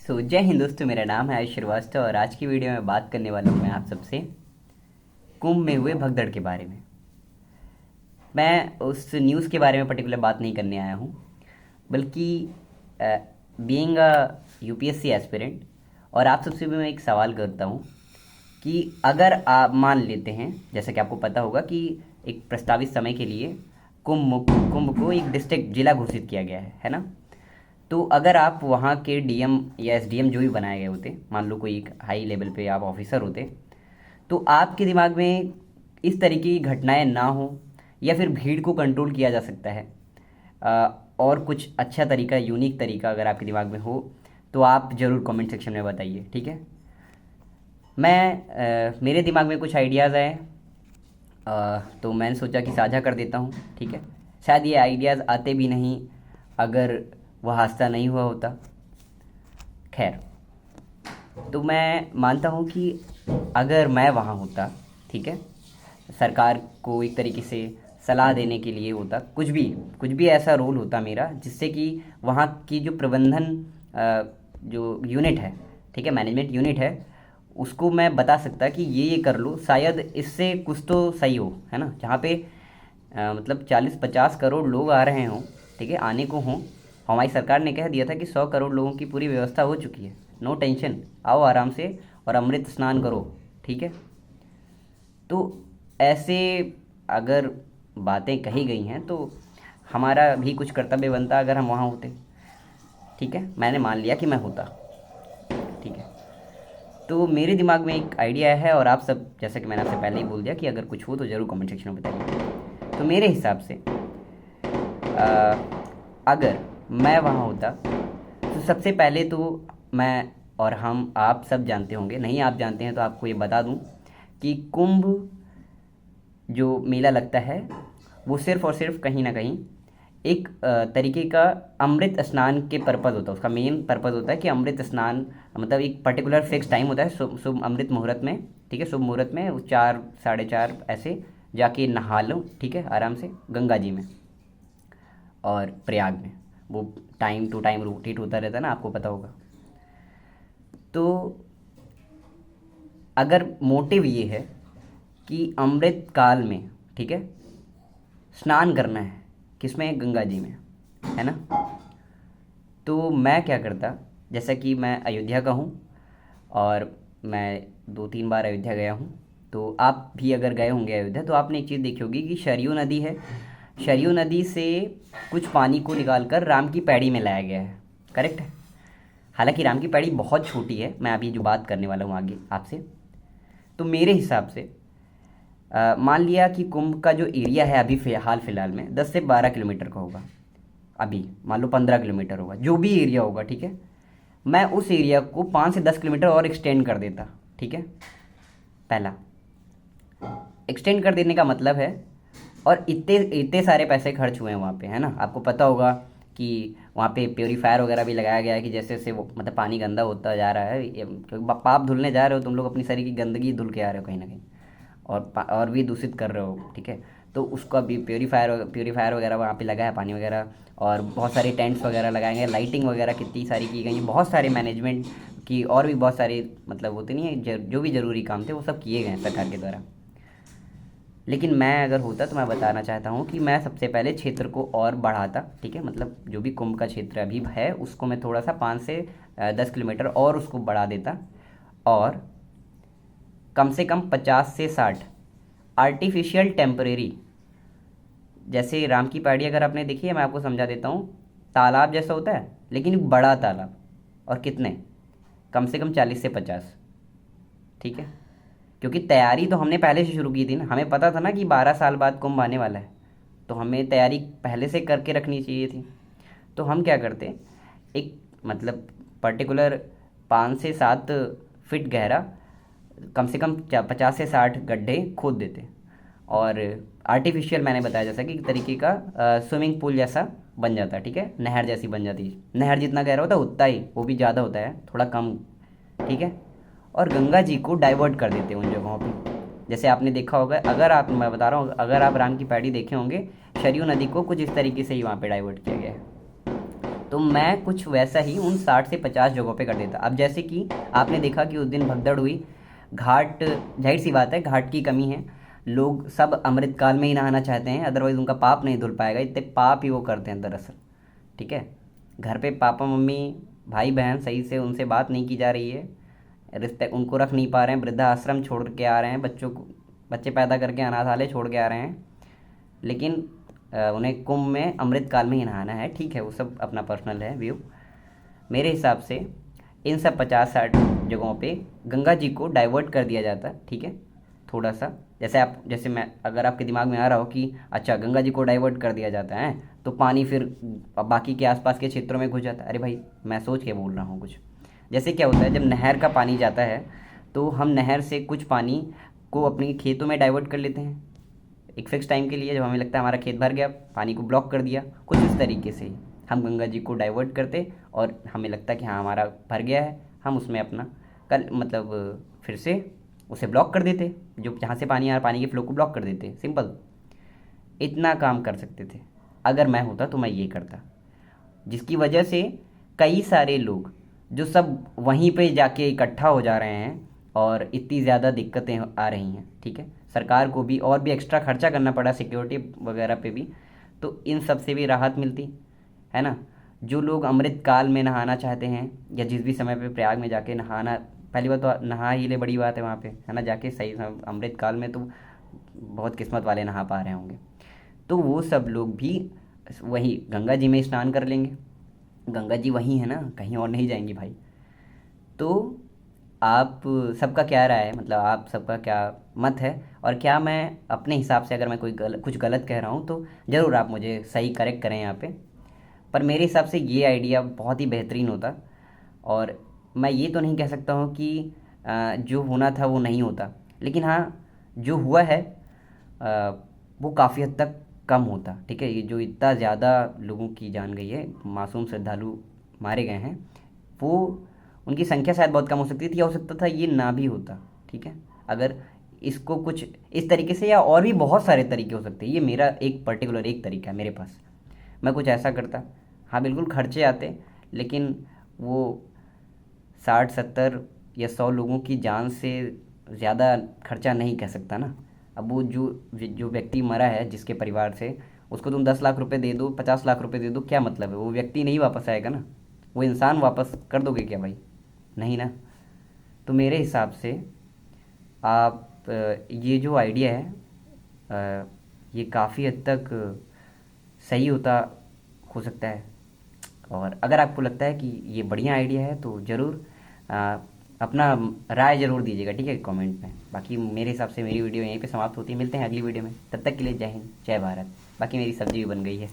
जय हिंद दोस्तों, मेरा नाम है आयुष श्रीवास्तव और आज की वीडियो में बात करने वाला हूँ मैं आप सबसे कुंभ में हुए भगदड़ के बारे में। मैं उस न्यूज़ के बारे में पर्टिकुलर बात नहीं करने आया हूँ, बल्कि बीइंग अ यूपीएससी एस्पिरेंट और आप सबसे भी मैं एक सवाल करता हूँ कि अगर आप मान लेते हैं, जैसा कि आपको पता होगा कि एक प्रस्तावित समय के लिए कुंभ को एक डिस्ट्रिक्ट जिला घोषित किया गया है ना। तो अगर आप वहाँ के डीएम या एसडीएम जो भी बनाए गए होते, मान लो कोई एक हाई लेवल पे आप ऑफिसर होते, तो आपके दिमाग में इस तरीके की घटनाएं ना हो या फिर भीड़ को कंट्रोल किया जा सकता है। और कुछ अच्छा तरीका, यूनिक तरीका अगर आपके दिमाग में हो तो आप ज़रूर कमेंट सेक्शन में बताइए, ठीक है। मेरे दिमाग में कुछ आइडियाज़ आए, तो मैंने सोचा कि साझा कर देता हूँ, ठीक है। शायद ये आइडियाज़ आते भी नहीं अगर वह हादसा नहीं हुआ होता। खैर, तो मैं मानता हूँ कि अगर मैं वहाँ होता, ठीक है, सरकार को एक तरीके से सलाह देने के लिए होता, कुछ भी ऐसा रोल होता मेरा जिससे कि वहाँ की जो प्रबंधन जो यूनिट है, ठीक है, मैनेजमेंट यूनिट है, उसको मैं बता सकता कि ये कर लो, शायद इससे कुछ तो सही हो, है ना। जहाँ पे मतलब 40-50 करोड़ लोग आ रहे हों, ठीक है, आने को हों। हमारी सरकार ने कह दिया था कि 100 करोड़ लोगों की पूरी व्यवस्था हो चुकी है, नो टेंशन, आओ आराम से और अमृत स्नान करो, ठीक है। तो ऐसे अगर बातें कही गई हैं तो हमारा भी कुछ कर्तव्य बनता अगर हम वहाँ होते, ठीक है। मैंने मान लिया कि मैं होता, ठीक है। तो मेरे दिमाग में एक आइडिया है और आप सब, जैसा कि मैंने आपसे पहले ही बोल दिया कि अगर कुछ हो तो ज़रूर कमेंट सेक्शन में बताइए। तो मेरे हिसाब से अगर मैं वहाँ होता तो सबसे पहले तो मैं, और हम आप सब जानते होंगे, नहीं आप जानते हैं तो आपको ये बता दूं कि कुंभ जो मेला लगता है वो सिर्फ़ और सिर्फ कहीं ना कहीं एक तरीके का अमृत स्नान के पर्पज़ होता है। उसका मेन पर्पज़ होता है कि अमृत स्नान, मतलब एक पर्टिकुलर फिक्स टाइम होता है शुभ शुभ अमृत मुहूर्त में, ठीक है, शुभ मुहूर्त में 4 साढ़े 4 ऐसे जाके नहा लो, ठीक है, आराम से गंगा जी में और प्रयाग में। वो टाइम टू टाइम रोटेट होता रहता है ना, आपको पता होगा। तो अगर मोटिव ये है कि अमृत काल में, ठीक है, स्नान करना है, किसमें, गंगा जी में, है ना। तो मैं क्या करता, जैसा कि मैं अयोध्या का हूँ और मैं 2-3 बार अयोध्या गया हूँ, तो आप भी अगर गए होंगे अयोध्या तो आपने एक चीज़ देखी होगी कि सरयू नदी है, सरयू नदी से कुछ पानी को निकाल कर राम की पैड़ी में लाया गया है, करेक्ट है। हालांकि राम की पैड़ी बहुत छोटी है, मैं अभी जो बात करने वाला हूँ आगे आपसे। तो मेरे हिसाब से मान लिया कि कुंभ का जो एरिया है अभी हाल फिलहाल में 10 से 12 किलोमीटर का होगा, अभी मान लो 15 किलोमीटर होगा, जो भी एरिया होगा, ठीक है। मैं उस एरिया को 5 से 10 किलोमीटर और एक्सटेंड कर देता, ठीक है। पहला, एक्सटेंड कर देने का मतलब है, और इतने इतने सारे पैसे खर्च हुए हैं वहाँ पे, है ना। आपको पता होगा कि वहाँ पे प्योरीफायर वगैरह भी लगाया गया है कि जैसे जैसे वो मतलब पानी गंदा होता जा रहा है, क्योंकि पाप धुलने जा रहे हो तुम लोग, अपनी शरीर की गंदगी धुल के आ रहे हो कहीं ना कहीं, और भी दूषित कर रहे हो, ठीक है। तो उसका भी प्योरीफायर वगैरह वहाँ पे लगा है, पानी वगैरह, और बहुत सारे टेंट्स वगैरह लगाए गए, लाइटिंग वगैरह कितनी सारी की गई है, बहुत सारे मैनेजमेंट की और भी बहुत सारे, मतलब होते नहीं है, जो भी ज़रूरी काम थे वो सब किए गए हैं सरकार के द्वारा। लेकिन मैं अगर होता तो मैं बताना चाहता हूँ कि मैं सबसे पहले क्षेत्र को और बढ़ाता, ठीक है, मतलब जो भी कुंभ का क्षेत्र अभी है उसको मैं थोड़ा सा 5 से 10 किलोमीटर और उसको बढ़ा देता, और कम से कम 50 से 60 आर्टिफिशियल टेम्परेरी, जैसे राम की पहाड़ी अगर आपने देखी है, मैं आपको समझा देता हूँ, तालाब जैसा होता है लेकिन एक बड़ा तालाब, और कितने, कम से कम 40 से 50, ठीक है। क्योंकि तैयारी तो हमने पहले से शुरू की थी ना, हमें पता था ना कि 12 साल बाद कुंभ आने वाला है, तो हमें तैयारी पहले से करके रखनी चाहिए थी। तो हम क्या करते, एक मतलब पर्टिकुलर 5 से 7 फीट गहरा, कम से कम 50 से 60 गड्ढे खोद देते, और आर्टिफिशियल, मैंने बताया जैसा कि एक तरीके का स्विमिंग पूल जैसा बन जाता, ठीक है, नहर जैसी बन जाती है। नहर जितना गहरा होता है उतना ही, वो भी ज़्यादा होता है, थोड़ा कम, ठीक है। और गंगा जी को डाइवर्ट कर देते हैं उन जगहों पे। जैसे आपने देखा होगा, अगर आप, मैं बता रहा हूँ, अगर आप राम की पैड़ी देखे होंगे, सरयू नदी को कुछ इस तरीके से ही वहाँ पे डाइवर्ट किया गया है। तो मैं कुछ वैसा ही उन 60 से 50 जगहों पे कर देता। अब जैसे कि आपने देखा कि उस दिन भगदड़ हुई, घाट, जाहिर सी बात है घाट की कमी है, लोग सब अमृतकाल में ही नहाना चाहते हैं, अदरवाइज़ उनका पाप नहीं धुल पाएगा, इतने पाप ही वो करते हैं दरअसल। ठीक है, घर पे पापा मम्मी भाई बहन सही से उनसे बात नहीं की जा रही है, रिस्पेक्ट उनको रख नहीं पा रहे हैं, वृद्धा आश्रम छोड़ के आ रहे हैं बच्चों को, बच्चे पैदा करके अनाथालय छोड़ के आ रहे हैं, लेकिन उन्हें कुंभ में अमृतकाल में ही नहाना है। ठीक है, वो सब अपना पर्सनल है व्यू। मेरे हिसाब से इन सब 50-60 जगहों पे गंगा जी को डाइवर्ट कर दिया जाता। ठीक है, थोड़ा सा जैसे मैं, अगर आपके दिमाग में आ रहा हो कि अच्छा गंगा जी को डाइवर्ट कर दिया जाता है तो पानी फिर बाकी के आसपास के क्षेत्रों में घुस जाता है, अरे भाई मैं सोच के बोल रहा हूँ कुछ। जैसे क्या होता है, जब नहर का पानी जाता है तो हम नहर से कुछ पानी को अपने खेतों में डाइवर्ट कर लेते हैं एक फिक्स टाइम के लिए, जब हमें लगता है हमारा खेत भर गया, पानी को ब्लॉक कर दिया, कुछ इस तरीके से ही हम गंगा जी को डाइवर्ट करते, और हमें लगता है कि हाँ हमारा भर गया है, हम उसमें अपना कल मतलब फिर से उसे ब्लॉक कर देते, जो जहाँ से पानी आ रहा पानी के फ्लो को ब्लॉक कर देते, सिंपल। इतना काम कर सकते थे। अगर मैं होता तो मैं ये करता, जिसकी वजह से कई सारे लोग जो सब वहीं पे जाके इकट्ठा हो जा रहे हैं और इतनी ज़्यादा दिक्कतें आ रही हैं। ठीक है, सरकार को भी और भी एक्स्ट्रा खर्चा करना पड़ा सिक्योरिटी वगैरह पे भी, तो इन सब से भी राहत मिलती है ना। जो लोग अमृत काल में नहाना चाहते हैं या जिस भी समय पे प्रयाग में जाके नहाना, पहली बात तो नहा ही ले, बड़ी बात है वहाँ पे, है ना, जाके सही समय अमृत काल में तो बहुत किस्मत वाले नहा पा रहे होंगे, तो वो सब लोग भी वही गंगा जी में स्नान कर लेंगे। गंगा जी वहीं है ना, कहीं और नहीं जाएंगी भाई। तो आप सबका क्या राय है, मतलब आप सबका क्या मत है, और क्या मैं अपने हिसाब से अगर मैं कुछ गलत कह रहा हूँ तो ज़रूर आप मुझे सही करेक्ट करें यहाँ पे। पर मेरे हिसाब से ये आइडिया बहुत ही बेहतरीन होता, और मैं ये तो नहीं कह सकता हूँ कि जो होना था वो नहीं होता, लेकिन हाँ जो हुआ है अ, वो काफ़ी हद तक कम होता। ठीक है, ये जो इतना ज़्यादा लोगों की जान गई है, मासूम श्रद्धालु मारे गए हैं, वो उनकी संख्या शायद बहुत कम हो सकती थी, या हो सकता था ये ना भी होता। ठीक है, अगर इसको कुछ इस तरीके से, या और भी बहुत सारे तरीके हो सकते हैं, ये मेरा एक पर्टिकुलर एक तरीका है मेरे पास, मैं कुछ ऐसा करता। हाँ बिल्कुल खर्चे आते, लेकिन वो 60-70 या 100 लोगों की जान से ज़्यादा खर्चा नहीं कह सकता ना। अब वो जो जो व्यक्ति मरा है जिसके परिवार से, उसको तुम 10 लाख रुपए दे दो, 50 लाख रुपए दे दो, क्या मतलब है, वो व्यक्ति नहीं वापस आएगा ना, वो इंसान वापस कर दोगे क्या भाई, नहीं ना। तो मेरे हिसाब से आप ये जो आइडिया है ये काफ़ी हद तक सही होता, हो सकता है। और अगर आपको लगता है कि ये बढ़िया आइडिया है तो ज़रूर अपना राय ज़रूर दीजिएगा, ठीक है, कमेंट में। बाकी मेरे हिसाब से मेरी वीडियो यहीं पे समाप्त होती है, मिलते हैं अगली वीडियो में, तब तक के लिए जय हिंद जय भारत। बाकी मेरी सब्जी भी बन गई है।